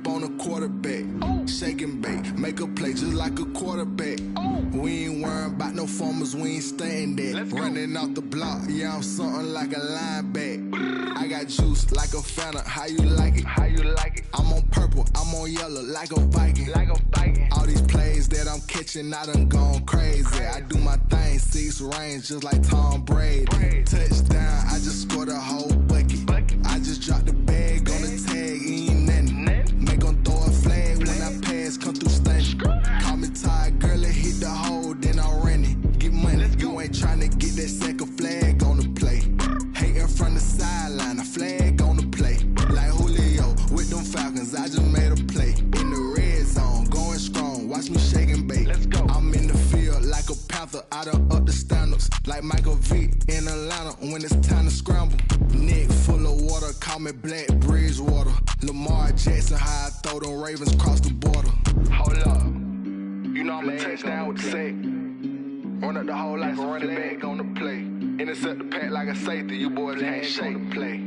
up on a quarterback. Shake and bake, make a play just like a quarterback. We ain't worrying about no formers, we ain't staying there. Running off the block, yeah, I'm something like a linebacker. I got juice like a Fanta, how you like it? How you like it? I'm on purple, I'm on yellow like a Viking. Like a Viking. All these plays that I'm catching, I done gone crazy. I do my thing, 6 range just like Tom Brady. Touchdown, I just scored a whole bucket. I just dropped the bag on the tag, ain't nothing. Make 'em throw a flag when I pass, come through stunning. Call me tired, girl, it hit the hole, then I ran it. Get money, you ain't tryna get that second flag on the play. Hating from the sideline, a flag on the play. Like Julio with them Falcons, I just made a play. In the red zone, going strong, watch me shake and bake. I'm in the field like a panther, I done up the standards. Like Michael Vick in Atlanta when it's time to scramble. Neck full of water, call me Black Bridgewater. Lamar Jackson, how I throw them Ravens cross the border. Hold up, you know I'm a touchdown with the sack. Run up the whole life, running back on the play. Intercept the pack like a safety, you boys ain't shake the play.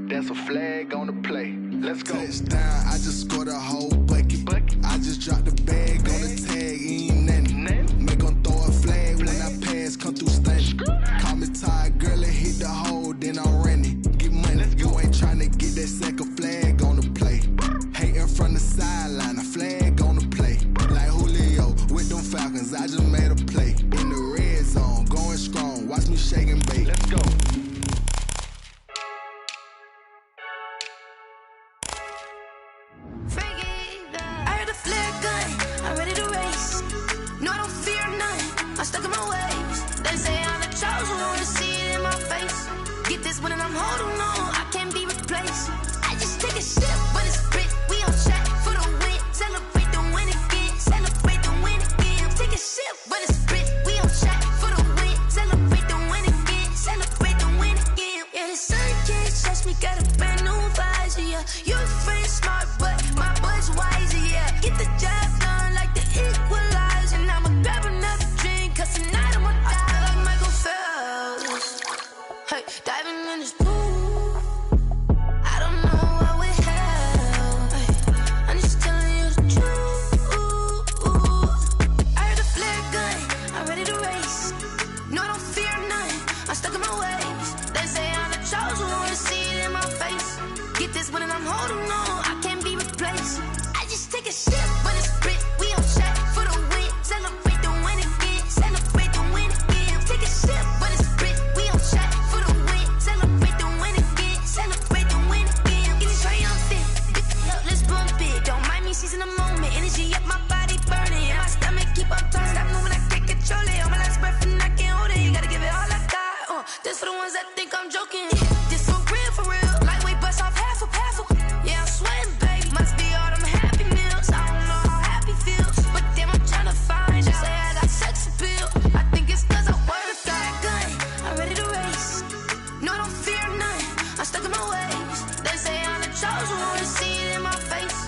That's a flag on the play. Let's go. Touchdown, I just scored a whole bucket. I just dropped the bag on the tag, ain't nothing. Make 'em throw a flag when I pass, come through stunning. Call me tired, girl, it hit the hole, then I ran it. Get money, you ain't tryna get that second flag on the play. Hating from the sideline, a flag on the play. Like Julio with them Falcons, I just made a play. In the red zone, going strong, watch me shake and bake. Let's go. I heard a flare gun, I'm ready to race. No, I don't fear none, I'm stuck in my ways. They say I'm the chosen one, to see it in my face. Get this one and I'm holding on, I can't be replaced. I just take a sip, but it's split, we on track for the win. Celebrate the win again, celebrate the win again. Take a sip, but it's split, we on track for the win. Celebrate the win again, celebrate the win again. Yeah, the sun can't touch me, got a brand new visor, yeah. You friend smart, but my boy's wiser, yeah. Get the job done like the equalizer. And I'ma grab another drink, cause tonight I'ma die like Michael Phelps. Hey, diving in this pool, I don't know what would help. Hey, I'm just telling you the truth. I heard a flare gun, I'm ready to race. No, I don't fear none, I'm stuck in my ways. They say I'm the chosen one, to see it in my face. Get this one and I'm holding on, I can't be replaced. I just take a sip, but it's split, we on track for the win. Celebrate the win again, celebrate the win again. Take a sip, but it's split, we on track for the win. Celebrate the win again, celebrate the win again. Get it triumphant, look, let's bump it. Don't mind me seizing the moment, energy up my body burning. My stomach keep on turning, stop moving, I can't control it. On my last breath and I can't hold it, you gotta give it all I got. This for the ones that think I'm joking. This for real, lightweight bust off half a. Yeah, I'm sweating, baby, must be all them happy meals. I don't know how happy feels, but damn, I'm tryna find you. Say I got sex appeal, I think it's cause I work that gun, I'm ready to race. No, I don't fear none, I'm stuck in my ways. They say I'm the chosen one, to see it in my face.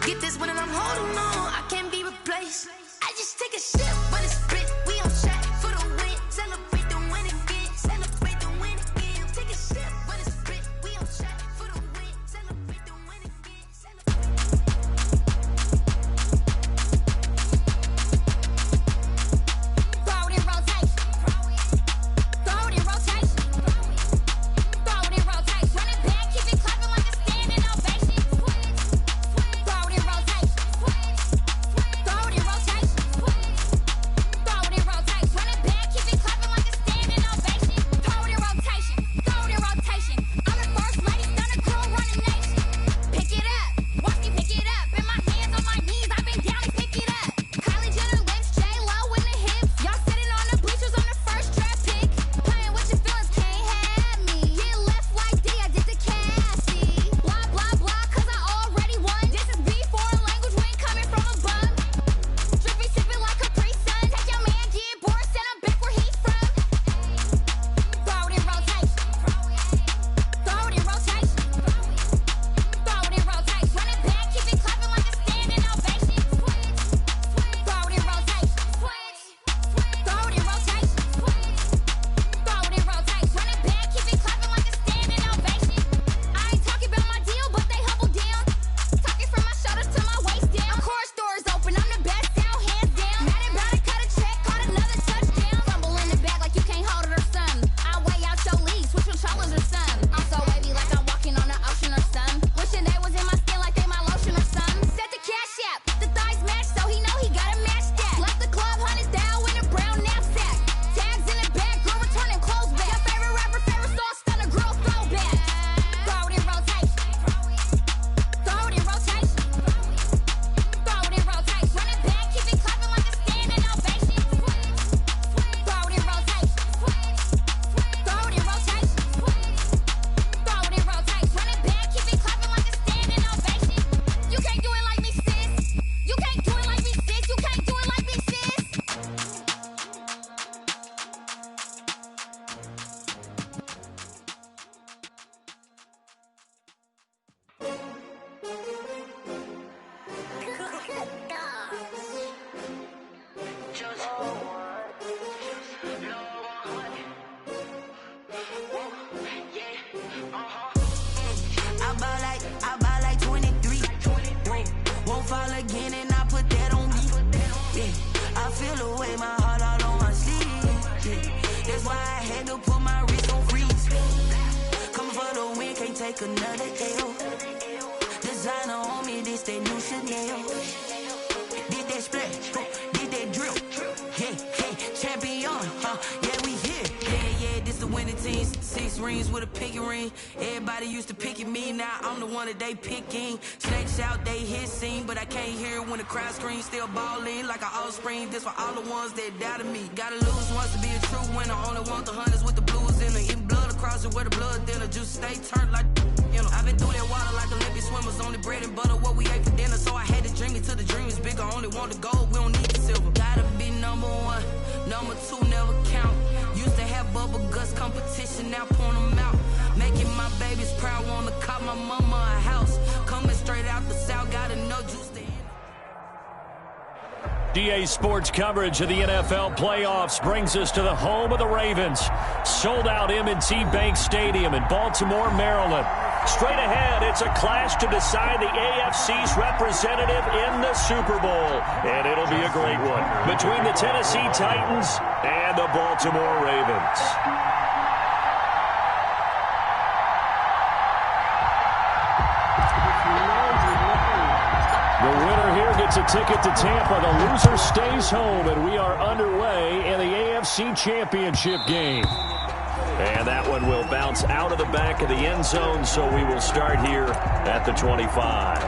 Get this one and I'm holding on, I can't be replaced. I just take a sip, but it's split, we on track for the win. Celebrate the win again, celebrate the win again. Take a sip, but it's split, we on track for the win. Celebrate the win again, Throw it in rotation. Throw it in rotation. Throw it in rotation. Run it back, keep it clapping like a standing ovation. Throw it in rotation. Throw it in rotation. take another L. Designer on me, this they new Chanel. Did that splash, did that drill. Yeah, champion, yeah, we here. Yeah, this the winning team. 6 rings with a pinky ring. Everybody used to picking me, now I'm the one that they picking. Snakes out, they hissing, but I can't hear it when the crowd screams. Still balling like an offspring. This for all the ones that doubted me. Gotta lose once to be a true winner. Only want the hunters with the blues in it. In blood across it where the blood thinner. Juice stay turned like, you know. I've been through that water like Olympic swimmers. Only bread and butter, what we ate for dinner. So I had to dream it till the dream is bigger. Only want the gold, we don't need the silver. Gotta be number 1, number 2 never count. Used to have bubble guts competition, now point them out. Making my babies proud, wanna cop my mama a house. Coming straight out the south, gotta know juice to DA Sports coverage of the NFL playoffs brings us to the home of the Ravens. Sold out M&T Bank Stadium in Baltimore, Maryland. Straight ahead, it's a clash to decide the AFC's representative in the Super Bowl. And it'll be a great one between the Tennessee Titans and the Baltimore Ravens. The winner here gets a ticket to Tampa. The loser stays home, and we are underway in the AFC Championship game. And that one will bounce out of the back of the end zone, so we will start here at the 25.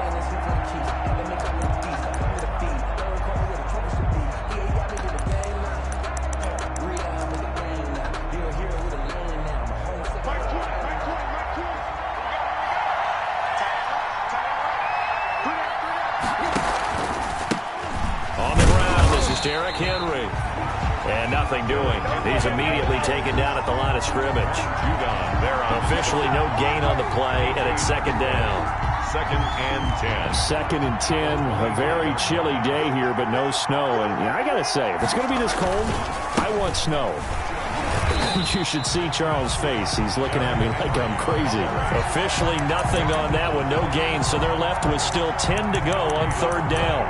Derrick Henry. And nothing doing. He's immediately taken down at the line of scrimmage. Officially no gain on the play, and it's second down. 2nd and 10. 2nd and 10. A very chilly day here, but no snow. And I got to say, if it's going to be this cold, I want snow. You should see Charles' face. He's looking at me like I'm crazy. Officially nothing on that one. No gain, so they're left with still 10 to go on 3rd down.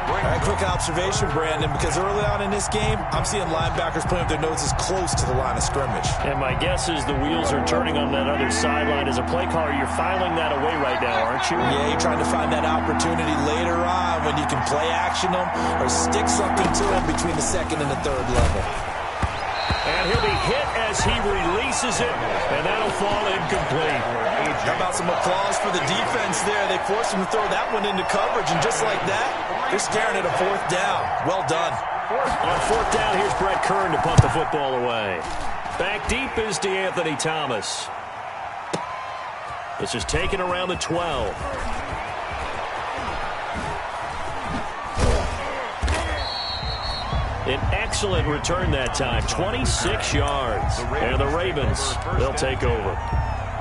All right, quick observation, Brandon, because early on in this game, I'm seeing linebackers playing with their noses close to the line of scrimmage. And my guess is the wheels are turning on that other sideline. As a play caller, you're filing that away right now, aren't you? Yeah, you're trying to find that opportunity later on when you can play action them or stick something to them between the 2nd and the 3rd level. And he'll be hit as he releases it, and that'll fall incomplete. How about some applause for the defense there? They forced him to throw that one into coverage, and just like that, they're staring at a 4th down. Well done. On 4th down, here's Brett Kern to punt the football away. Back deep is DeAnthony Thomas. This is taken around the 12. An excellent return that time, 26 yards. And the Ravens, they'll take over.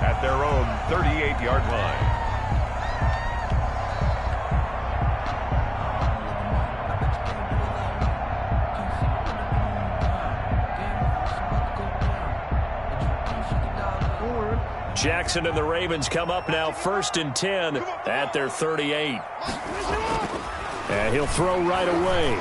At their own 38-yard line. Jackson and the Ravens come up now 1st and 10 at their 38. And he'll throw right away.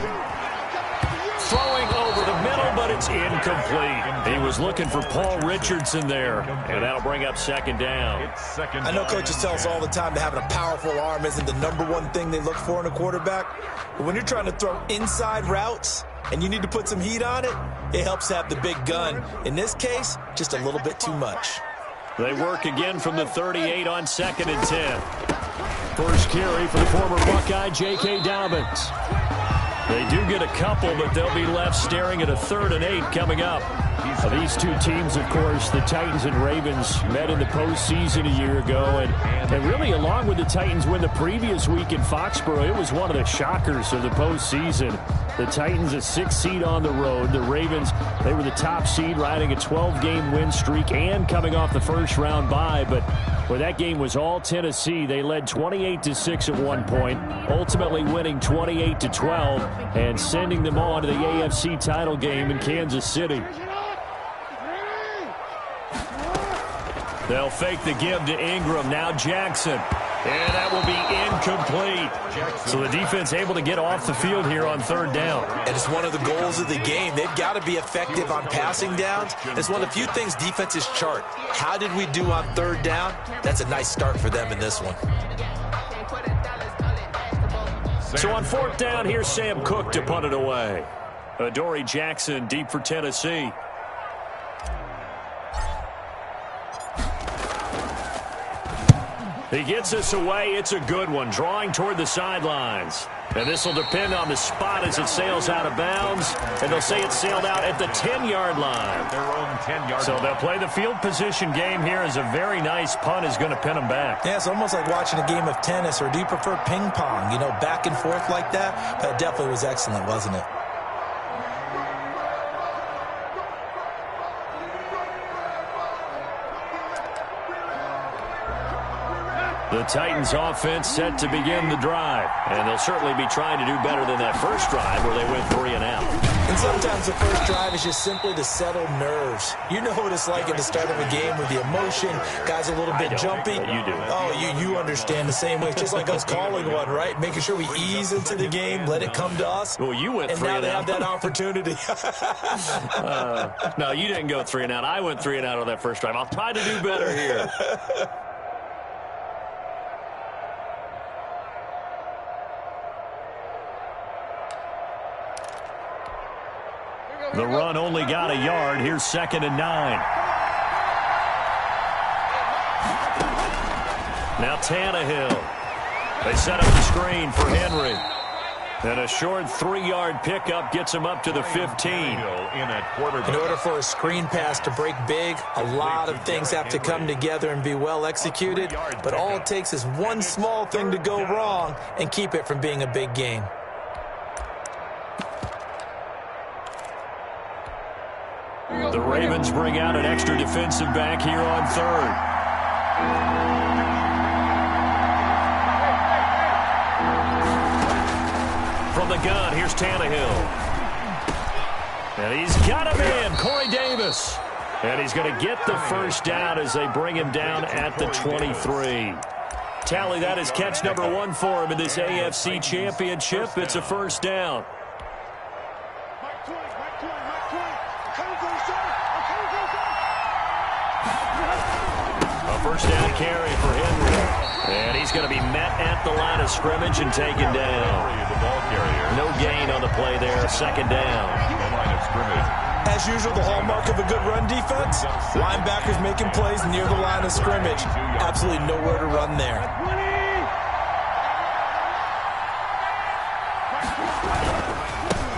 Throwing over the middle, but it's incomplete. He was looking for Paul Richardson there, and that'll bring up 2nd down. I know coaches tell us all the time that having a powerful arm isn't the #1 thing they look for in a quarterback. But when you're trying to throw inside routes and you need to put some heat on it, it helps to have the big gun. In this case, just a little bit too much. They work again from the 38 on 2nd and 10. First carry for the former Buckeye, J.K. Dobbins. They do get a couple, but they'll be left staring at a 3rd and 8 coming up. These two teams, of course, the Titans and Ravens, met in the postseason a year ago. And really, along with the Titans win the previous week in Foxborough, it was one of the shockers of the postseason. The Titans, a 6th seed on the road. The Ravens, they were the top seed, riding a 12-game win streak and coming off the first-round bye. But where that game was all Tennessee, they led 28-6 at one point, ultimately winning 28-12 and sending them on to the AFC title game in Kansas City. They'll fake the give to Ingram. Now Jackson. And that will be incomplete. So the defense able to get off the field here on third down. And it's one of the goals of the game. They've got to be effective on passing downs. It's one of the few things defenses chart. How did we do on third down? That's a nice start for them in this one. So on fourth down, here's Sam Cook to punt it away. Adoree Jackson deep for Tennessee. He gets us away. It's a good one, drawing toward the sidelines. And this will depend on the spot as it sails out of bounds. And they'll say it sailed out at the 10-yard line. Their own 10-yard So they'll play the field position game here as a very nice punt is going to pin them back. Yeah, it's almost like watching a game of tennis, or do you prefer ping pong? You know, back and forth like that? That definitely was excellent, wasn't it? The Titans offense set to begin the drive. And they'll certainly be trying to do better than that first drive where they went 3 and out. And sometimes the first drive is just simply to settle nerves. You know what it's like at the start of a game with the emotion. Guys a little bit jumpy. You do it. Oh, you understand the same way. It's just like us calling one, right? Making sure we ease into the game, let it come to us. Well, you went 3 and and now they out. have that opportunity. No, you didn't go 3 and out. I went 3 and out on that first drive. I'll try to do better here. The run only got a yard. Here's 2nd and 9. Now Tannehill. They set up the screen for Henry. And a short 3-yard pickup gets him up to the 15. in at quarterback. In order for a screen pass to break big, a lot of things have to come together and be well executed. But all it takes is one small thing to go wrong and keep it from being a big gain. The Ravens bring out an extra defensive back here on third. From the gun, here's Tannehill. And he's got him in, Corey Davis. And he's going to get the first down as they bring him down at the 23. Tally, that is catch number 1 for him in this AFC Championship. It's a first down. First down carry for Henry. And he's going to be met at the line of scrimmage and taken down. The ball carrier. No gain on the play there. 2nd down. The line of scrimmage. As usual, the hallmark of a good run defense, linebackers making plays near the line of scrimmage. Absolutely nowhere to run there.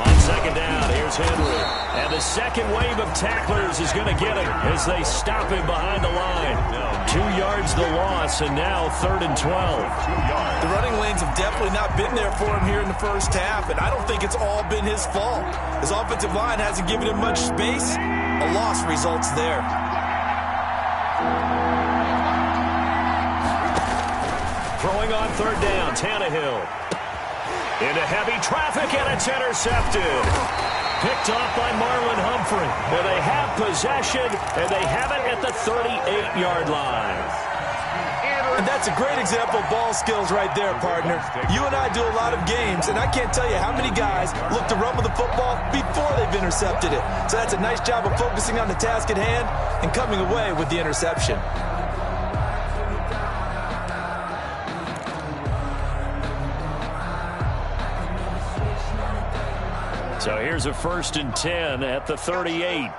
On 2nd down, here's Henry. And the second wave of tacklers is going to get him as they stop him behind the line. 2 yards the loss, and now 3rd and 12. The running lanes have definitely not been there for him here in the first half, and I don't think it's all been his fault. His offensive line hasn't given him much space. A loss results there. Throwing on 3rd down, Tannehill. Into heavy traffic, and it's intercepted. Picked off by Marlon Humphrey. And they have possession, and they have it at the 38-yard line. And that's a great example of ball skills right there, partner. You and I do a lot of games, and I can't tell you how many guys look to run with the football before they've intercepted it. So that's a nice job of focusing on the task at hand and coming away with the interception. So here's a 1st and 10 at the 38.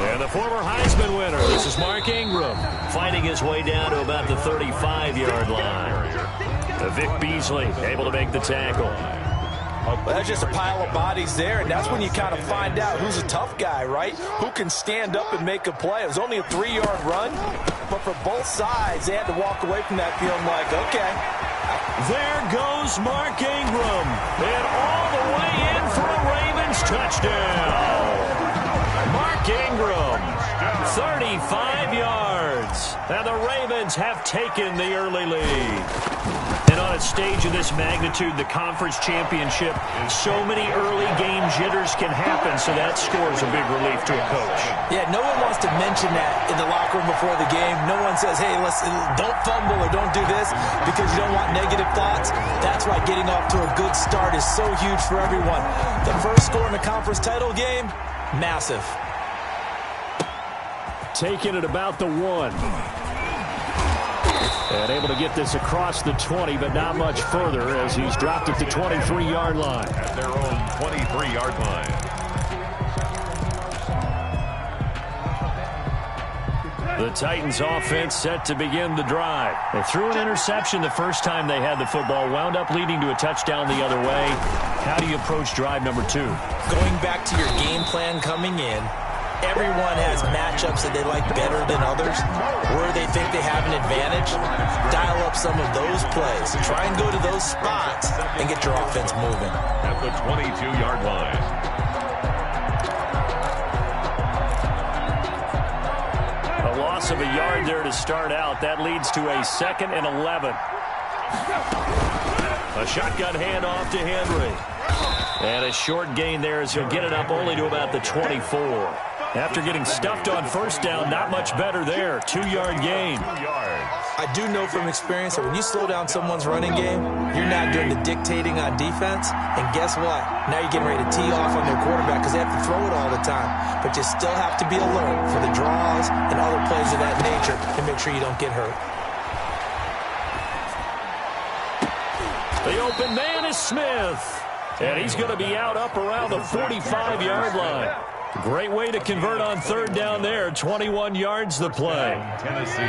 And the former Heisman winner, this is Mark Ingram, fighting his way down to about the 35-yard line. Vic Beasley able to make the tackle. Well, that's just a pile of bodies there, and that's when you kind of find out who's a tough guy, right? Who can stand up and make a play. It was only a 3-yard run, but for both sides, they had to walk away from that feeling like, okay. There goes Mark Ingram, and all the way in for a Ravens touchdown. Mark Ingram, 35 yards, and the Ravens have taken the early lead. And on a stage of this magnitude, the conference championship, so many early game jitters can happen, so that scores a big relief to a coach. Yeah, no one wants to mention that in the locker room before the game. No one says, hey, don't fumble or don't do this because you don't want negative thoughts. That's why getting off to a good start is so huge for everyone. The first score in the conference title game, massive. Taking it about the 1. And able to get this across the 20, but not much further as he's dropped at the 23-yard line. At their own 23-yard line. The Titans offense set to begin the drive. They threw an interception the first time they had the football, wound up leading to a touchdown the other way. How do you approach drive number 2? Going back to your game plan coming in, everyone has matchups that they like better than others, where they think they have an advantage. Dial up some of those plays. Try and go to those spots and get your offense moving. At the 22-yard line. A loss of a yard there to start out. That leads to a 2nd and 11. A shotgun handoff to Henry. And a short gain there as he'll get it up only to about the 24. After getting stuffed on first down, not much better there. 2-yard gain. 2 yards. I do know from experience that when you slow down someone's running game, you're not doing the dictating on defense. And guess what? Now you're getting ready to tee off on their quarterback because they have to throw it all the time. But you still have to be alert for the draws and other plays of that nature to make sure you don't get hurt. The open man is Smith. And he's going to be out up around the 45-yard line. Great way to convert on third down there. 21 yards the play. Tennessee.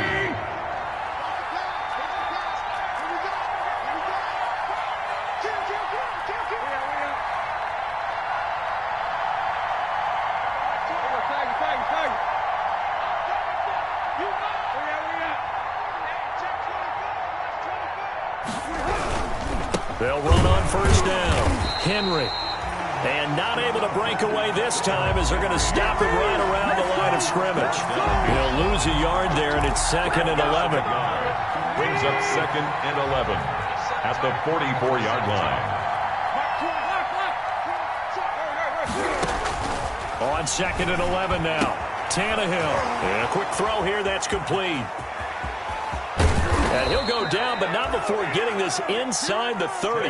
They'll run on first down. Henry. And not able to break away this time as they're going to stop him right around the line of scrimmage. He'll lose a yard there, and it's 2nd and 11. Brings up 2nd and 11 at the 44-yard line. On 2nd and 11 now. Tannehill. And a quick throw here that's complete. And he'll go down, but not before getting this inside the 30.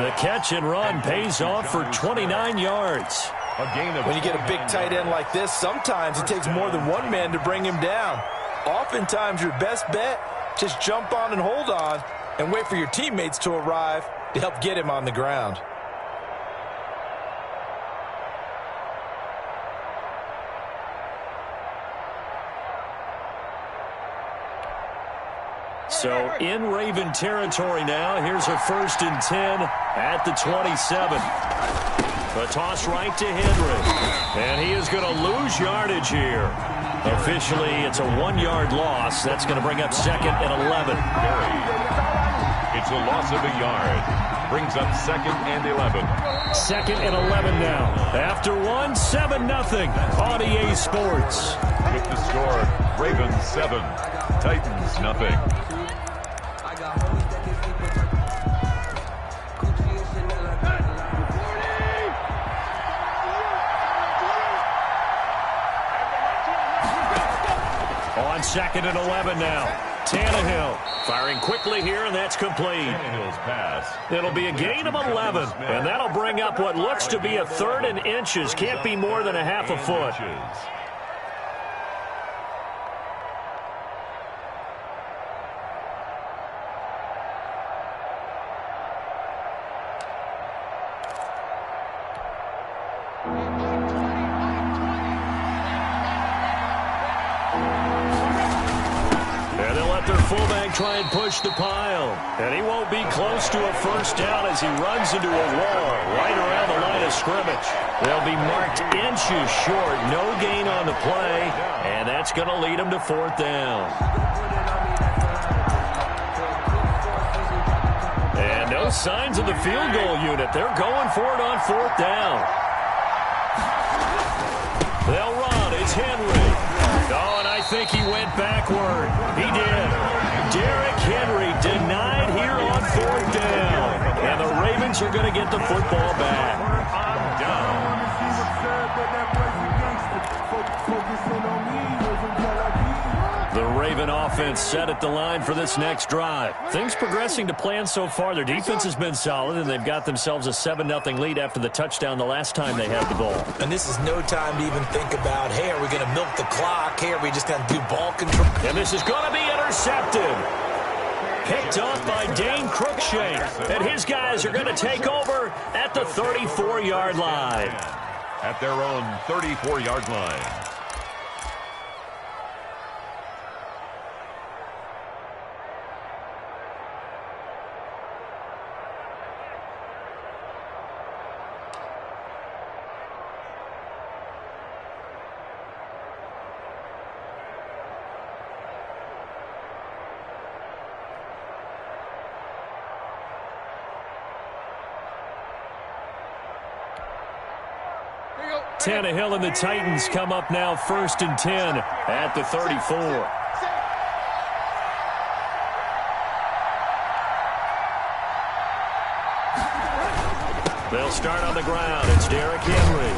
The catch and run pays off for 29 yards. When you get a big tight end like this, sometimes it takes more than one man to bring him down. Oftentimes, your best bet, just jump on and hold on and wait for your teammates to arrive to help get him on the ground. So in Raven territory now. Here's a 1st and 10 at the 27. A toss right to Henry. And he is going to lose yardage here. Officially, it's a 1-yard loss. That's going to bring up 2nd and 11. It's a loss of a yard. Brings up 2nd and 11. 2nd and 11 now. After 1, 7-0 on EA Sports. With the score, Ravens 7, Titans nothing. On 2nd and 11 now. Tannehill firing quickly here, and that's complete. Tannehill's pass. It'll be a gain of 11, and that'll bring up what looks to be a 3rd and inches. Can't be more than a half a foot. Fullback try and push the pile. And he won't be close to a first down as he runs into a wall right around the line of scrimmage. They'll be marked inches short. No gain on the play. And that's going to lead them to 4th down. And no signs of the field goal unit. They're going for it on 4th down. They'll run. It's Henry. Oh, and I think he went backward. He did. Derrick Henry denied here on 4th Ravens are going to get the football back. The Raven offense set at the line for this next drive. Things progressing to plan so far. Their defense has been solid, and they've got themselves a 7-0 lead after the touchdown the last time they had the ball. And this is no time to even think about, hey, are we going to milk the clock? Hey, are we just going to do ball control? And this is going to be intercepted. Picked off by Dane Cruikshank. And his guys are going to take over at the 34-yard line. At their own 34-yard line. Tannehill and the Titans come up now 1st and 10 at the 34. They'll start on the ground. It's Derrick Henry.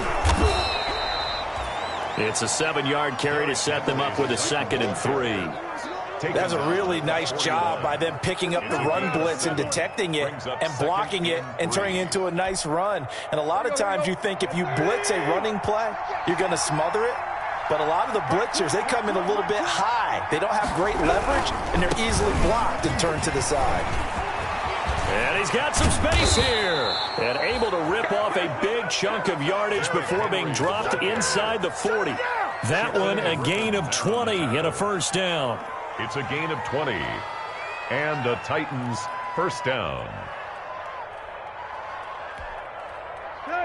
It's a 7-yard carry to set them up with a 2nd and 3. That's a really nice job by them picking up the run blitz and detecting it and blocking it and turning it into a nice run. And a lot of times you think if you blitz a running play, you're going to smother it. But a lot of the blitzers, they come in a little bit high. They don't have great leverage, and they're easily blocked and turned to the side. And he's got some space here. And able to rip off a big chunk of yardage before being dropped inside the 40. That one a gain of 20 and a 1st down. It's a gain of 20 and the Titans' 1st down.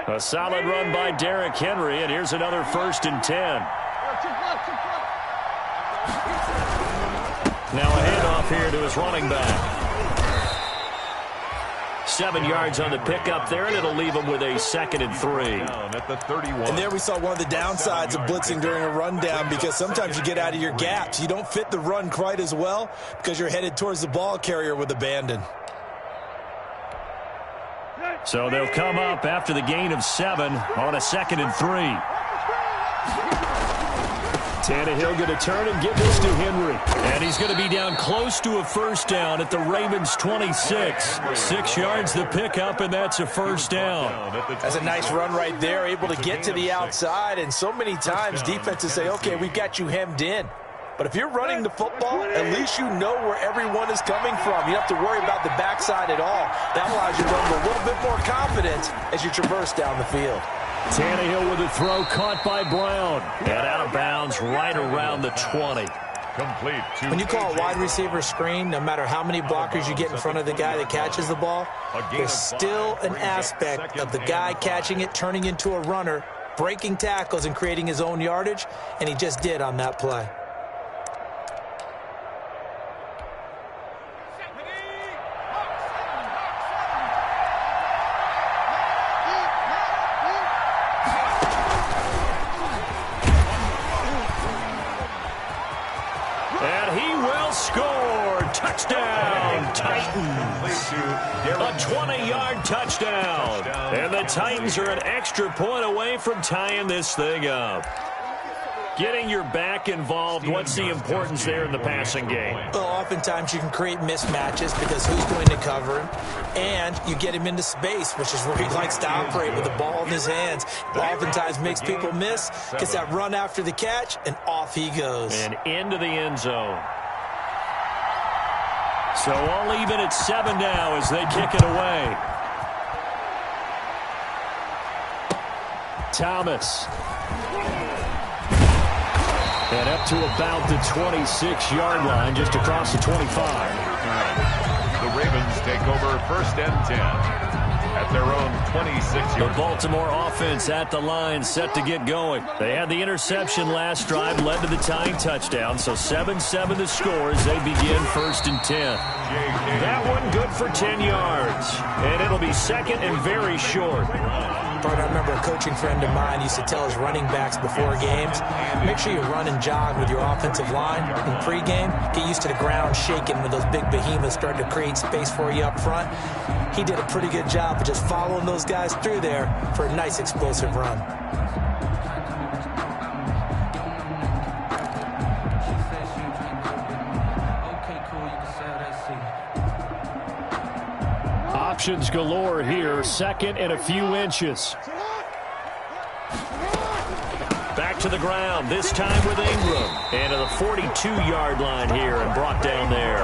A solid run by Derrick Henry, and here's another 1st and 10. Now a handoff here to his running back. 7 yards on the pickup there, and it'll leave him with a 2nd and 3. At the 31. And there we saw one of the downsides of blitzing during a rundown, because sometimes you get out of your gaps. You don't fit the run quite as well because you're headed towards the ball carrier with abandon. So they'll come up after the gain of 7 on a 2nd and 3. Tannehill going to turn and give this to Henry. And he's going to be down close to a 1st down at the Ravens' 26. 6 yards the pickup, and that's a 1st down. That's a nice run right there, able to get to the outside. And so many times defenses say, okay, we've got you hemmed in. But if you're running the football, at least you know where everyone is coming from. You don't have to worry about the backside at all. That allows you to run with a little bit more confidence as you traverse down the field. Tannehill with a throw caught by Brown. And out of bounds right around the 20. Complete. When you call a wide receiver screen, no matter how many blockers you get in front of the guy that catches the ball, there's still an aspect of the guy catching it, turning into a runner, breaking tackles and creating his own yardage, and he just did on that play. Touchdown, Titans. A 20-yard touchdown. And the Titans are an extra point away from tying this thing up. Getting your back involved, what's the importance there in the passing game? Well, oftentimes you can create mismatches because who's going to cover him? And you get him into space, which is where he likes to operate with the ball in his hands. Oftentimes makes people miss, gets that run after the catch, and off he goes. And into the end zone. So all even at 7 now as they kick it away. Thomas. And up to about the 26-yard line, just across the 25. The Ravens take over 1st and 10 at their own 26-yard. The Baltimore offense at the line, set to get going. They had the interception last drive, led to the tying touchdown, so 7-7 the score as they begin 1st and 10. That one good for 10 yards, and it'll be 2nd and very short. Partner, I remember a coaching friend of mine used to tell his running backs before games, make sure you run and jog with your offensive line in pregame. Get used to the ground shaking when those big behemoths start to create space for you up front. He did a pretty good job of just following those guys through there for a nice explosive run. Options galore here. Second and a few inches. Back to the ground, this time with Ingram. And to the 42-yard line here and brought down there.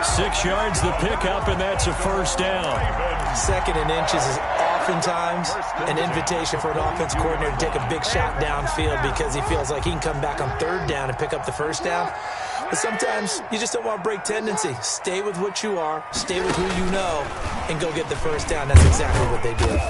6 yards the pickup, and that's a first down. Second and inches is oftentimes an invitation for an offense coordinator to take a big shot downfield because he feels like he can come back on third down and pick up the first down. But sometimes you just don't want to break tendency. Stay with what you are, stay with who you know, and go get the first down. That's exactly what they did.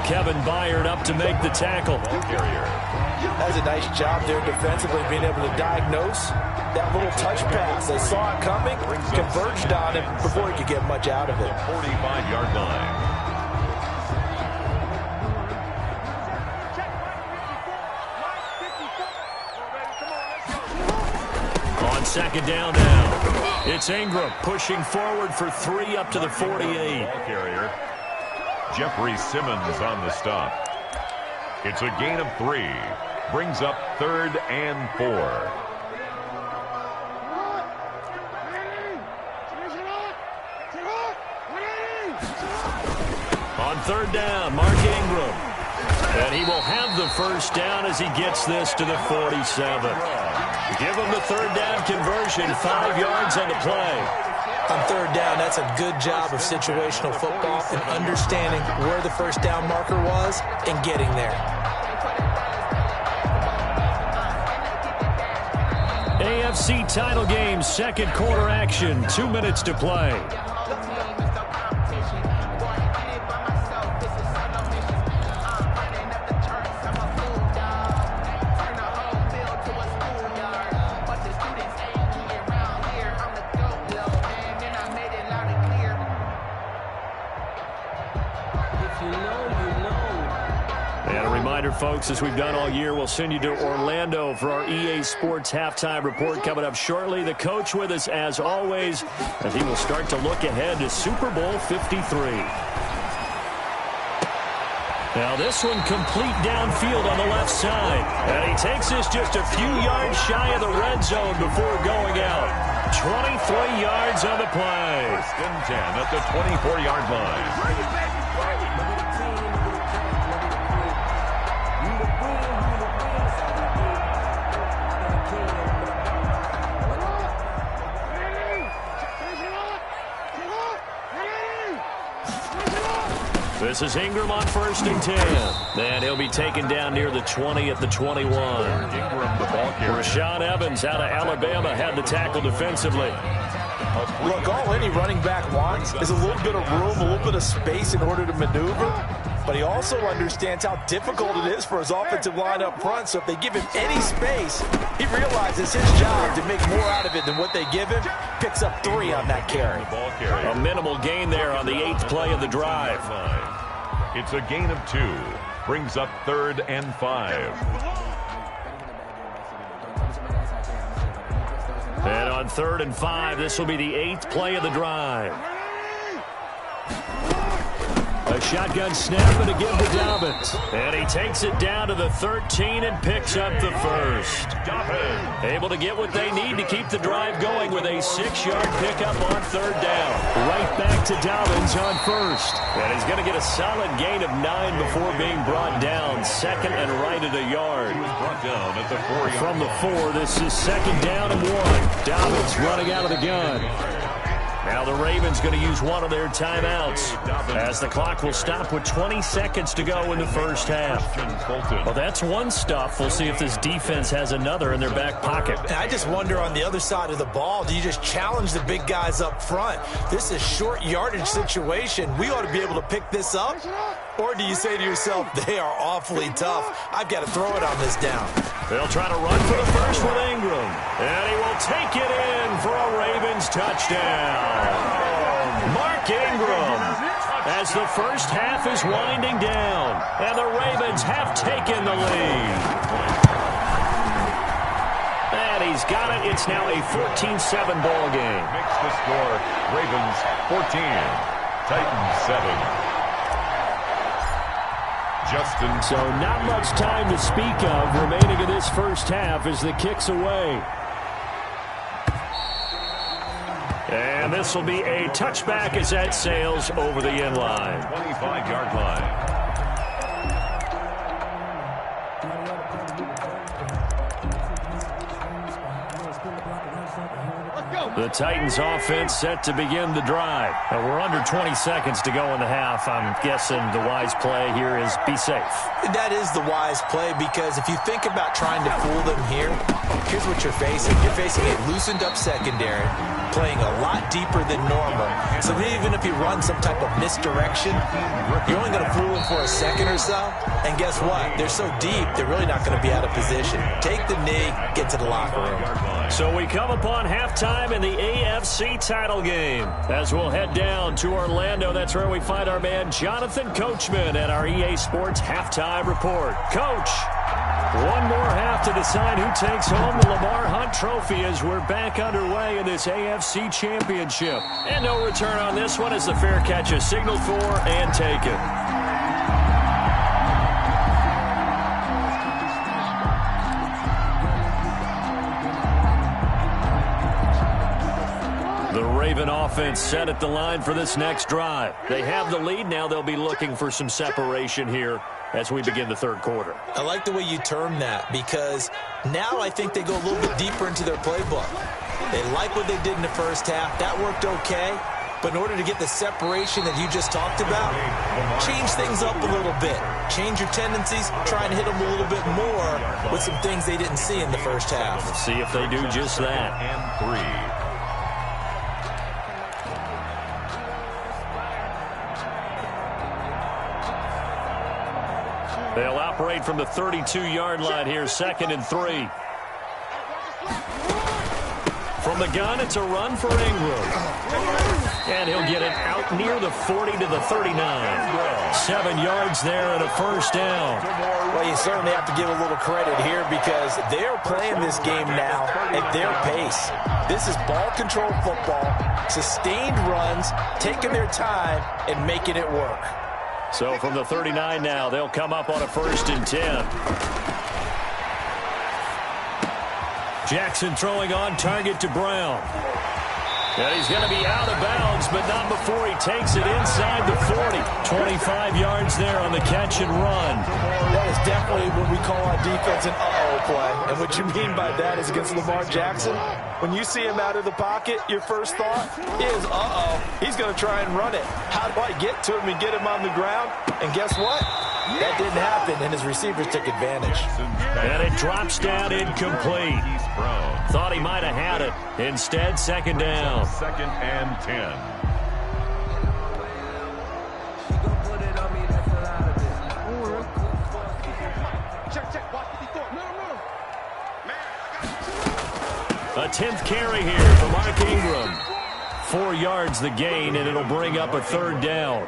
Kevin Byard up to make the tackle. That's a nice job there defensively, being able to diagnose that little touch pass. They saw it coming, converged on it before he could get much out of it. 45-yard line. On second down now, it's Ingram pushing forward for 3 up to the 48. Ball carrier. Jeffrey Simmons on the stop. It's a gain of 3. Brings up 3rd and 4. On third down, Mark Ingram. And he will have the first down as he gets this to the 47. Give him the third down conversion, 5 yards on the play. On third down, that's a good job of situational football and understanding where the first down marker was and getting there. AFC title game, second quarter action, 2 minutes to play. Folks, as we've done all year, we'll send you to Orlando for our EA Sports halftime report coming up shortly. The coach with us, as always, as he will start to look ahead to Super Bowl 53. Now this one complete downfield on the left side. And he takes this just a few yards shy of the red zone before going out. 23 yards on the play. 1st and 10 at the 24-yard line. This is Ingram on 1st and 10. And he'll be taken down near the 20 at the 21. Ingram, the ball carrier. Rashaan Evans out of Alabama had the tackle defensively. Look, all any running back wants is a little bit of room, a little bit of space in order to maneuver. But he also understands how difficult it is for his offensive line up front. So if they give him any space, he realizes his job to make more out of it than what they give him. Picks up 3 on that carry. A minimal gain there on the 8th play of the drive. It's a gain of 2. Brings up 3rd and 5. And on 3rd and 5, this will be the 8th play of the drive. A shotgun snap and a give to Dobbins. And he takes it down to the 13 and picks up the first. Dobbins able to get what they need to keep the drive going with a 6-yard pickup on 3rd down. Right back to Dobbins on 1st. And he's going to get a solid gain of 9 before being brought down. 2nd and right at a yard. He was brought down at the 4-yard line. From the 4, this is 2nd down and 1. Dobbins running out of the gun. Now the Ravens going to use one of their timeouts as the clock will stop with 20 seconds to go in the first half. Well, that's one stuff. We'll see if this defense has another in their back pocket. And I just wonder on the other side of the ball, do you just challenge the big guys up front? This is short yardage situation. We ought to be able to pick this up. Or do you say to yourself, they are awfully tough. I've got to throw it on this down. They'll try to run for the first with Ingram. And he will take it in for a Ravens touchdown. Mark Ingram as the first half is winding down, and the Ravens have taken the lead. And he's got it. It's now a 14-7 ball game. Makes the score Ravens 14, Titans 7. Justin. So not much time to speak of remaining in this first half as the kick's away. And this will be a touchback as that sails over the end line. 25-yard line. The Titans offense set to begin the drive. And we're under 20 seconds to go in the half. I'm guessing the wise play here is be safe. That is the wise play, because if you think about trying to fool them here, here's what you're facing. You're facing a loosened up secondary, playing a lot deeper than normal. So even if you run some type of misdirection, you're only going to fool them for a second or so. And guess what? They're so deep, they're really not going to be out of position. Take the knee, get to the locker room. So we come upon halftime in the AFC title game. As we'll head down to Orlando, that's where we find our man Jonathan Coachman at our EA Sports Halftime Report. Coach, one more half to decide who takes home the Lamar Hunt Trophy as we're back underway in this AFC Championship. And no return on this one as the fair catch is signaled for and taken. The Raven offense set at the line for this next drive. They have the lead. Now they'll be looking for some separation here as we begin the third quarter. I like the way you term that, because now I think they go a little bit deeper into their playbook. They like what they did in the first half. That worked okay. But in order to get the separation that you just talked about, change things up a little bit. Change your tendencies. Try and hit them a little bit more with some things they didn't see in the first half. We'll see if they do just that. And 3. They'll operate from the 32-yard line here, 2nd and 3. From the gun, it's a run for Ingram. And he'll get it out near the 40 to the 39. 7 yards there and a first down. Well, you certainly have to give a little credit here, because they're playing this game now at their pace. This is ball control football, sustained runs, taking their time and making it work. So from the 39 now, they'll come up on a 1st and 10. Jackson throwing on target to Brown. And he's going to be out of bounds, but not before he takes it inside the 40. 25 yards there on the catch and run. That is definitely what we call on defense an uh-oh play. And what you mean by that is against Lamar Jackson, when you see him out of the pocket, your first thought is, uh-oh, he's going to try and run it. How do I get to him and get him on the ground? And guess what? That didn't happen, and his receivers took advantage. And it drops down incomplete. Thought he might have had it. Instead, 2nd down. 2nd and 10. A 10th carry here for Mark Ingram. 4 yards the gain, and it'll bring up a 3rd down.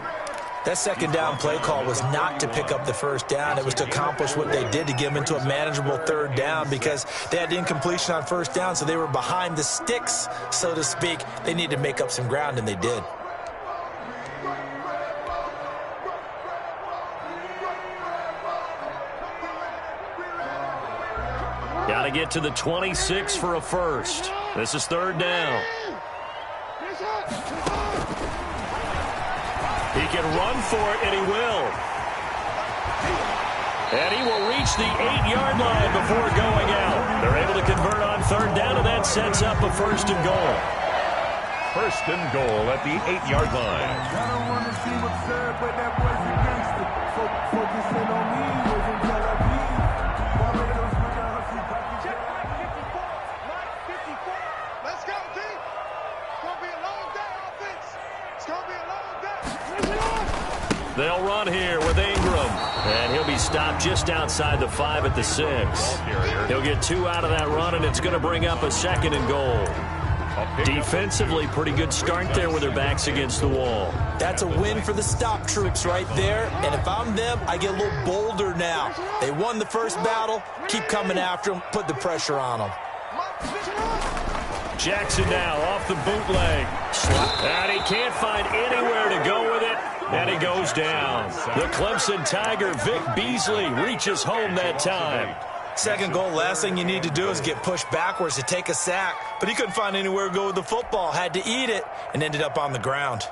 That 2nd down play call was not to pick up the 1st down. It was to accomplish what they did, to get them into a manageable 3rd down, because they had incompletion on 1st down, so they were behind the sticks, so to speak. They needed to make up some ground, and they did. Got to get to the 26 for a first. This is 3rd down. He can run for it, and he will. And he will reach the 8-yard line before going out. They're able to convert on 3rd down, and that sets up a 1st and goal. 1st and goal at the 8-yard line. I don't want to see what's said, but that boy's a gangster. Focusing on me, was in Tel Aviv. Barbados with the hustle. Check Mike 54. Mike 54. Let's go, team. It's going to be a long day, offense. It's going to be a long day. They'll run here with Ingram. And he'll be stopped just outside the 5 at the 6. He'll get 2 out of that run, and it's going to bring up a 2nd and goal. Defensively, pretty good start there with their backs against the wall. That's a win for the stop troops right there. And if I'm them, I get a little bolder now. They won the first battle. Keep coming after them. Put the pressure on them. Jackson now off the bootleg. And he can't find anywhere to go with it. And he goes down. The Clemson Tiger, Vic Beasley, reaches home that time. Second goal, last thing you need to do is get pushed backwards to take a sack. But he couldn't find anywhere to go with the football. Had to eat it and ended up on the ground.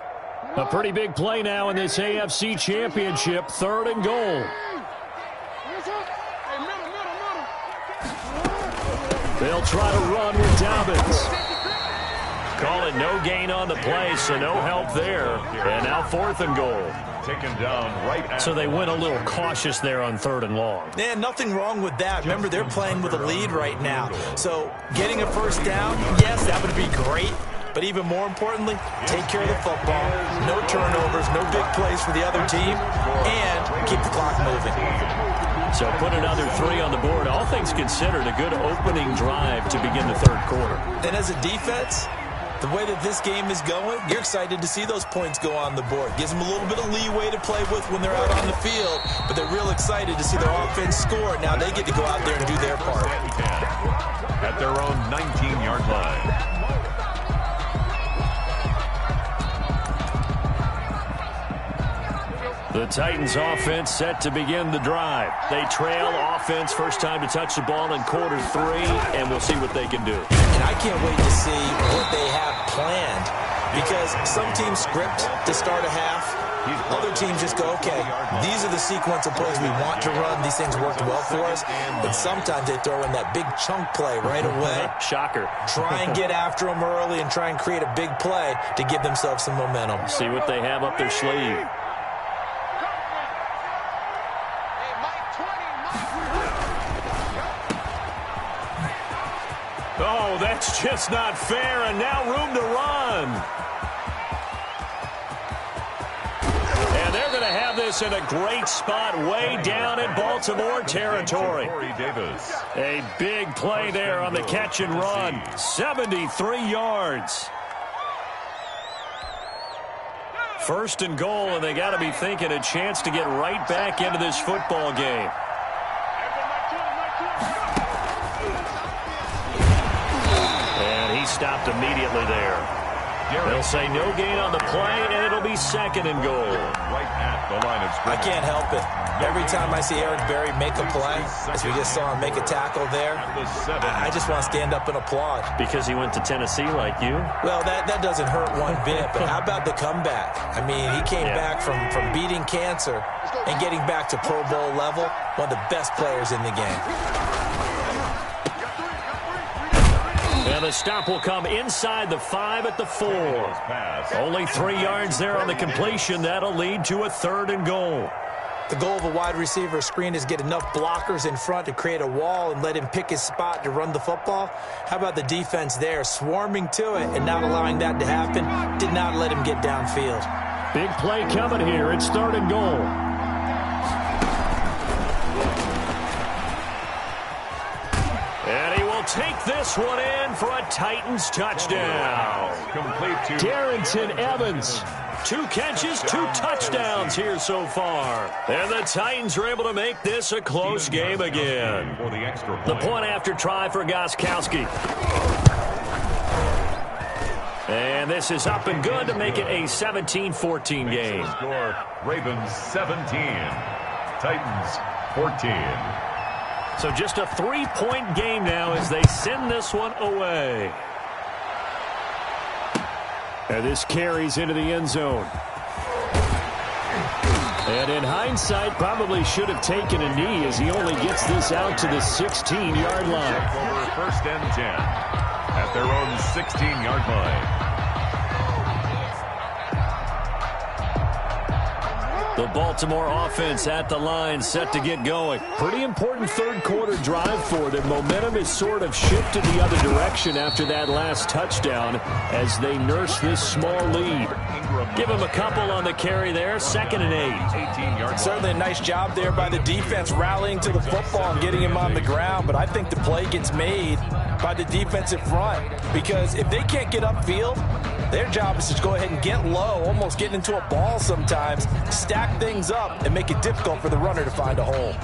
A pretty big play now in this AFC Championship. 3rd and goal. They'll try to run with Dobbins. Call it no gain on the play, so no help there. And now 4th and goal. Taken down right. So they went a little cautious there on 3rd and long. Man, nothing wrong with that. Remember, they're playing with a lead right now. So getting a first down, yes, that would be great. But even more importantly, take care of the football. No turnovers, no big plays for the other team, and keep the clock moving. So put another 3 on the board. All things considered, a good opening drive to begin the 3rd quarter. And as a defense, the way that this game is going, you're excited to see those points go on the board. Gives them a little bit of leeway to play with when they're out on the field, but they're real excited to see their offense score. Now they get to go out there and do their part. At their own 19-yard line. The Titans offense set to begin the drive. They trail offense, first time to touch the ball in quarter 3, and we'll see what they can do. And I can't wait to see what they have planned, because some teams script to start a half. Other teams just go, okay, these are the sequence of plays we want to run. These things worked well for us. But sometimes they throw in that big chunk play right away. Shocker. Try and get after them early and try and create a big play to give themselves some momentum. See what they have up their sleeve. Oh, that's just not fair, and now room to run. And they're going to have this in a great spot way down in Baltimore territory. A big play there on the catch and run. 73 yards. 1st and goal, and they got to be thinking a chance to get right back into this football game. Stopped immediately there. They'll say no gain on the play, and it'll be 2nd and goal. Right at the line of scrimmage. I can't help it. Every time I see Eric Berry make a play, as we just saw him make a tackle there, I just want to stand up and applaud. Because he went to Tennessee like you? Well, that doesn't hurt one bit, but how about the comeback? I mean, he came back from beating cancer and getting back to Pro Bowl level, one of the best players in the game. And the stop will come inside the 5 at the 4. Only 3 yards there on the completion. That'll lead to a 3rd and goal. The goal of a wide receiver screen is get enough blockers in front to create a wall and let him pick his spot to run the football. How about the defense there, swarming to it and not allowing that to happen? Did not let him get downfield. Big play coming here. It's 3rd and goal. And he will take this one in for a Titans touchdown. Complete to Darrington Evans. 2 catches, 2 touchdowns here so far. And the Titans are able to make this a close game again. The point after try for Gostkowski. And this is up and good to make it a 17-14 game. Score, Ravens 17, Titans 14. So just a 3-point game now as they send this one away. And this carries into the end zone. And in hindsight, probably should have taken a knee as he only gets this out to the 16-yard line. Over 1st and 10 at their own 16-yard line. The Baltimore offense at the line, set to get going. Pretty important third-quarter drive for them. Momentum has sort of shifted the other direction after that last touchdown as they nurse this small lead. Give them a couple on the carry there, 2nd and 8. Certainly a nice job there by the defense rallying to the football and getting him on the ground, but I think the play gets made by the defensive front because if they can't get upfield, their job is to go ahead and get low, almost get into a ball sometimes, stack things up, and make it difficult for the runner to find a hole.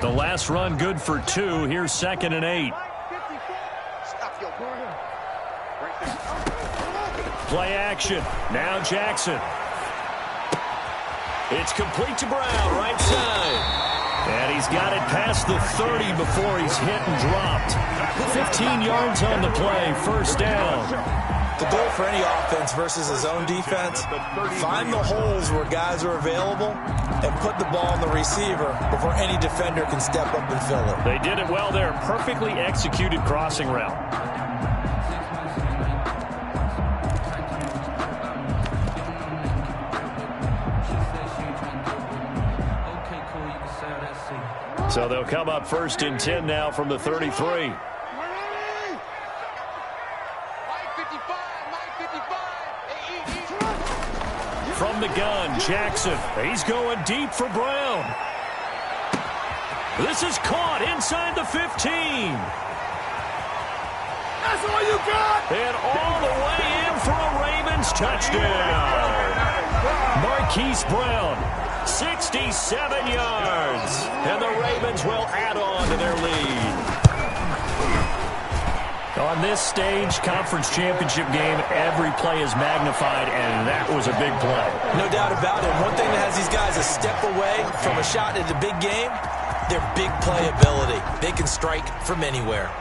The last run good for 2. Here's 2nd and 8. Play action. Now Jackson. It's complete to Brown, right side. And he's got it past the 30 before he's hit and dropped. 15 yards on the play, 1st down. The goal for any offense versus his own defense, find the holes where guys are available and put the ball on the receiver before any defender can step up and fill it. They did it well there. Perfectly executed crossing route. So they'll come up 1st and 10 now from the 33. From the gun, Jackson. He's going deep for Brown. This is caught inside the 15. That's all you got! And all the way in for a Ravens touchdown. Marquise Brown, 67 yards. And the Ravens will add on to their lead. On this stage, conference championship game, every play is magnified, and that was a big play. No doubt about it. One thing that has these guys a step away from a shot at the big game, their big play ability. They can strike from anywhere.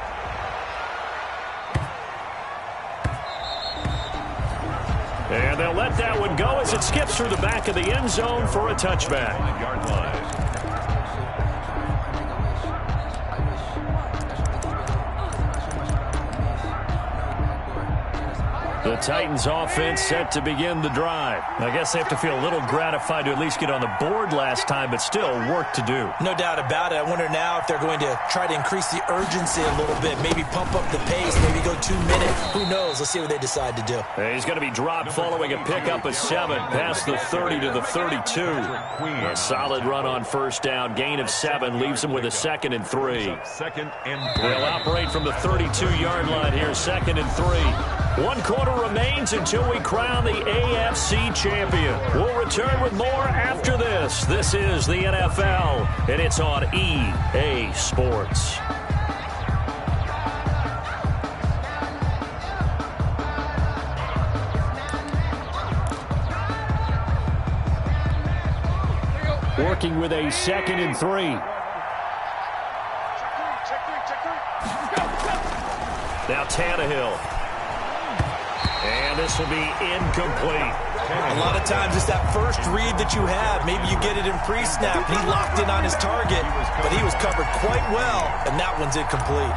And they'll let that one go as it skips through the back of the end zone for a touchback. 5-yard line. The Titans offense set to begin the drive. I guess they have to feel a little gratified to at least get on the board last time, but still work to do. No doubt about it. I wonder now if they're going to try to increase the urgency a little bit, maybe pump up the pace, maybe go 2 minutes. Who knows? Let's see what they decide to do. He's going to be dropped following a pickup of 7 past the 30 to the 32. A solid run on 1st down. Gain of 7 leaves him with a 2nd and 3. 2nd and 3. They'll operate from the 32-yard line here, 2nd and 3. 1 quarter remains until we crown the AFC champion. We'll return with more after this. This is the NFL, and it's on EA Sports. Working with a 2nd and 3. Now Tannehill. And this will be incomplete. A lot of times it's that first read that you have. Maybe you get it in pre-snap. He locked in on his target, but he was covered quite well, and that one's incomplete.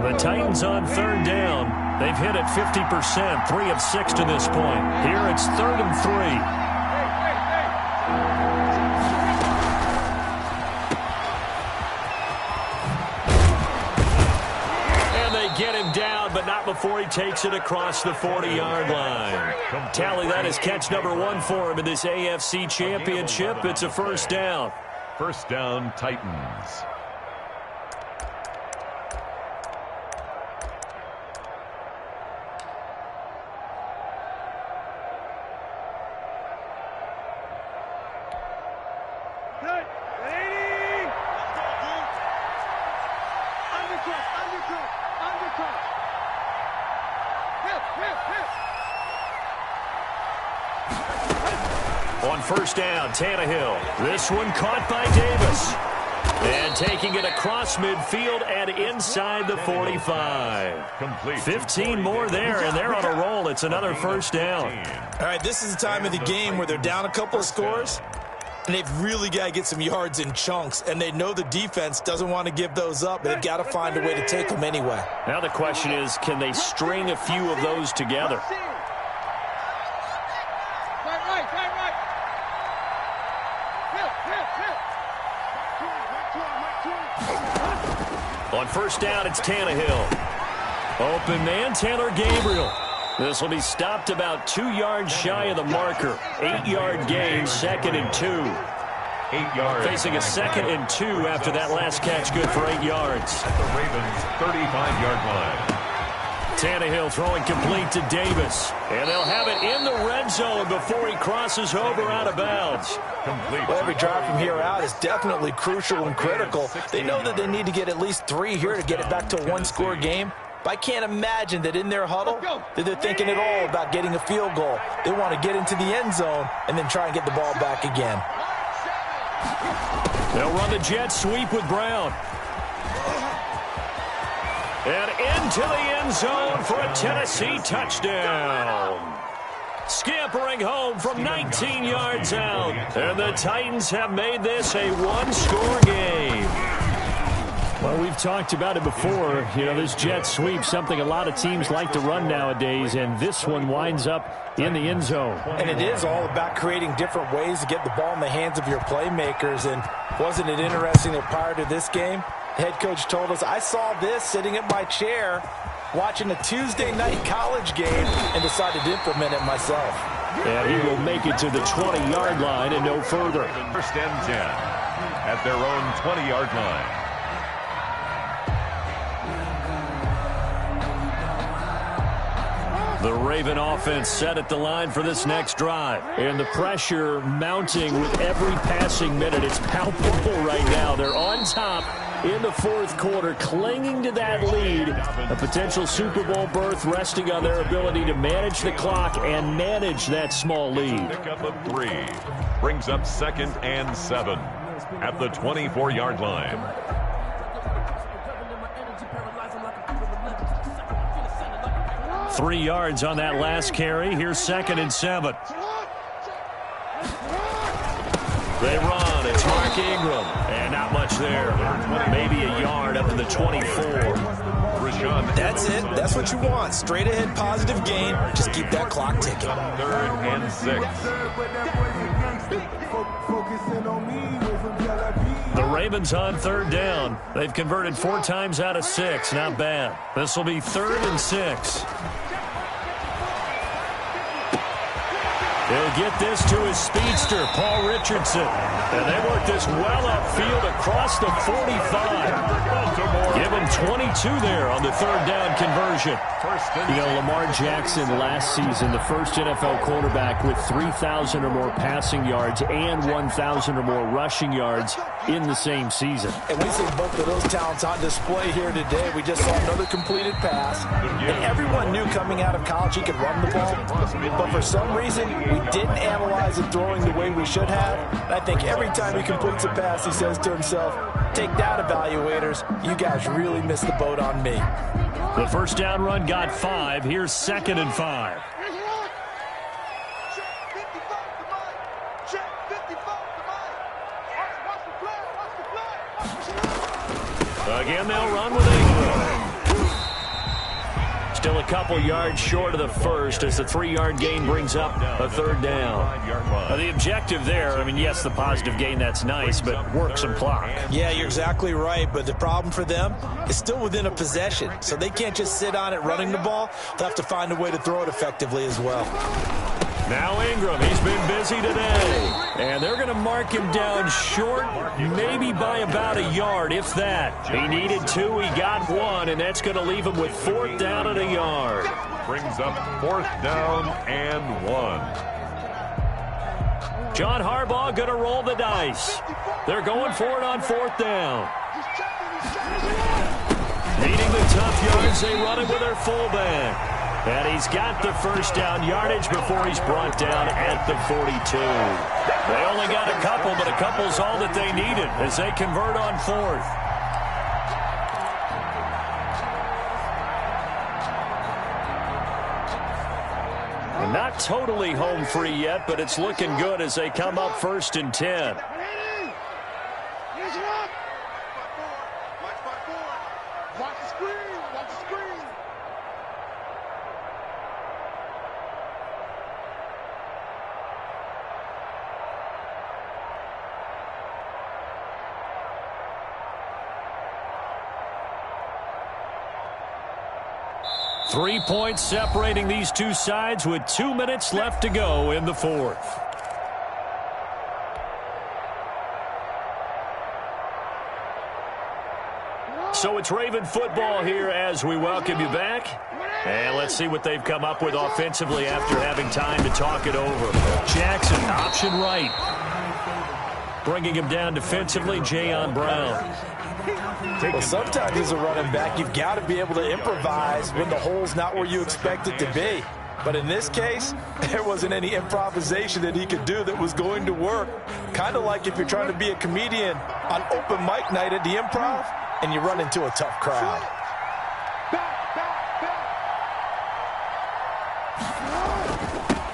The Titans on 3rd down. They've hit it 50%, 3 of 6 to this point. Here it's 3rd and 3. And they get him down, but not before he takes it across the 40-yard line. Tally, that is catch number 1 for him in this AFC championship. It's a 1st down. 1st down, Titans. On 1st down, Tannehill. This one caught by Davis. And taking it across midfield and inside the 45. Complete. 15 more there, and they're on a roll. It's another first down. All right, this is the time of the game where they're down a couple of scores, and they've really got to get some yards in chunks, and they know the defense doesn't want to give those up, but they've got to find a way to take them anyway. Now the question is, can they string a few of those together? On first down, it's Tannehill. Open man, Taylor Gabriel. This will be stopped about 2 yards shy of the marker. 8-yard gain, 2nd and 2. 8 yards. Facing a 2nd and 2 after that last catch, good for 8 yards. At the Ravens' 35-yard line. Tannehill throwing complete to Davis. And they'll have it in the red zone before he crosses over out of bounds. Complete. Well, every drive from here out is definitely crucial and critical. They know that they need to get at least 3 here to get it back to a one-score game. But I can't imagine that in their huddle that they're thinking at all about getting a field goal. They want to get into the end zone and then try and get the ball back again. They'll run the jet sweep with Brown. And into the end zone for a Tennessee touchdown. Scampering home from 19 yards out. And the Titans have made this a one-score game. Well, we've talked about it before. You know, this jet sweep, something a lot of teams like to run nowadays, and this one winds up in the end zone. And it is all about creating different ways to get the ball in the hands of your playmakers. And wasn't it interesting that prior to this game, the head coach told us, I saw this sitting at my chair watching a Tuesday night college game and decided to implement it myself. And he will make it to the 20-yard line and no further. First and 10 at their own 20-yard line. The Raven offense set at the line for this next drive. And the pressure mounting with every passing minute. It's palpable right now. They're on top in the fourth quarter, clinging to that lead. A potential Super Bowl berth resting on their ability to manage the clock and manage that small lead. Pickup of 3 brings up 2nd and 7 at the 24-yard line. 3 yards on that last carry. Here's 2nd and 7. They run. It's Mark Ingram. And not much there. Maybe a yard up to the 24. That's it. That's what you want. Straight ahead positive gain. Just keep that clock ticking. 3rd and 6. The Ravens on 3rd down. They've converted 4 times out of 6. Not bad. This will be 3rd and 6. He'll get this to his speedster, Paul Richardson. And they work this well upfield across the 45. Give him 22 there on the 3rd down conversion. You know, Lamar Jackson last season, the first NFL quarterback with 3,000 or more passing yards and 1,000 or more rushing yards in the same season. And we see both of those talents on display here today. We just saw another completed pass. And everyone knew coming out of college he could run the ball. But for some reason, we didn't analyze it throwing the way we should have. And I think every time he completes a pass, he says to himself, take that, evaluators. You guys really missed the boat on me. The first down run got 5. Here's 2nd and 5. Again, they'll run with Ingram. Still a couple yards short of the first as the 3-yard gain brings up a 3rd down. The objective there, I mean, yes, the positive gain, that's nice, but work some clock. Yeah, you're exactly right, but the problem for them is still within a possession, so they can't just sit on it running the ball. They'll have to find a way to throw it effectively as well. Now Ingram, he's been busy today. And they're going to mark him down short, maybe by about a yard, if that. He needed 2, he got 1, and that's going to leave him with 4th down and a yard. Brings up 4th down and 1. John Harbaugh going to roll the dice. They're going for it on 4th down. Needing the tough yards, they run it with their fullback. And he's got the first down yardage before he's brought down at the 42. They only got a couple, but a couple's all that they needed as they convert on fourth. Not totally home free yet, but it's looking good as they come up 1st and 10. Watch the screen. Watch the screen. Three points separating these two sides with 2 minutes left to go in the fourth. So it's Raven football here as we welcome you back. And let's see what they've come up with offensively after having time to talk it over. Jackson, option right. Bringing him down defensively, Jayon Brown. Well, sometimes as a running back, you've got to be able to improvise when the hole's not where you expect it to be. But in this case, there wasn't any improvisation that he could do that was going to work. Kind of like if you're trying to be a comedian on open mic night at the Improv and you run into a tough crowd.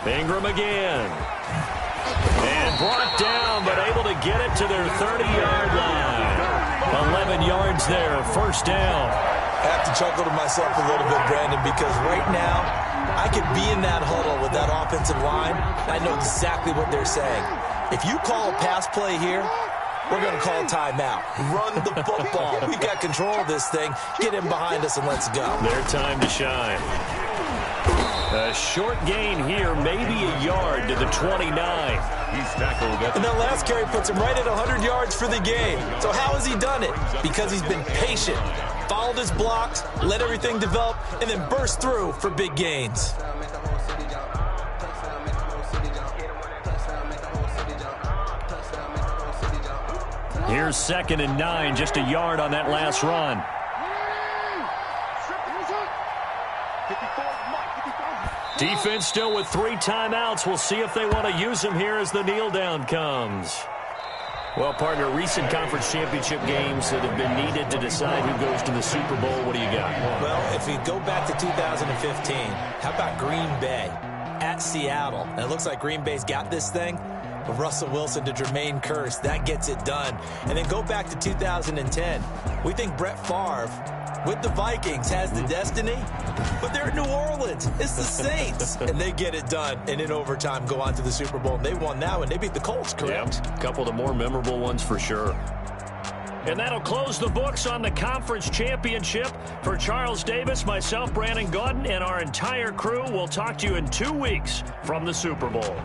Ingram again. And brought down, but able to get it to their 30-yard line. 11 yards there, first down. I have to chuckle to myself a little bit, Brandon, because right now I could be in that huddle with that offensive line. I know exactly what they're saying. If you call a pass play here, we're going to call a timeout. Run the football. We got control of this thing. Get in behind us and let's go. Their time to shine. A short gain here, maybe a yard to the 29. He's tackled. And that last carry puts him right at 100 yards for the game. So how has he done it? Because he's been patient, followed his blocks, let everything develop, and then burst through for big gains. Here's 2nd and 9, just a yard on that last run. Defense still with 3 timeouts. We'll see if they want to use them here as the kneel down comes. Well, partner, recent conference championship games that have been needed to decide who goes to the Super Bowl. What do you got? Well, if we go back to 2015, how about Green Bay at Seattle? And it looks like Green Bay's got this thing. Russell Wilson to Jermaine Kearse, that gets it done. And then go back to 2010. We think Brett Favre with the Vikings has the destiny, but they're at New Orleans. It's the Saints, and they get it done. And in overtime, go on to the Super Bowl. And they won now, and they beat the Colts, correct? Yep. A couple of the more memorable ones for sure. And that'll close the books on the conference championship. For Charles Davis, myself, Brandon Gaudin, and our entire crew, we'll talk to you in 2 weeks from the Super Bowl.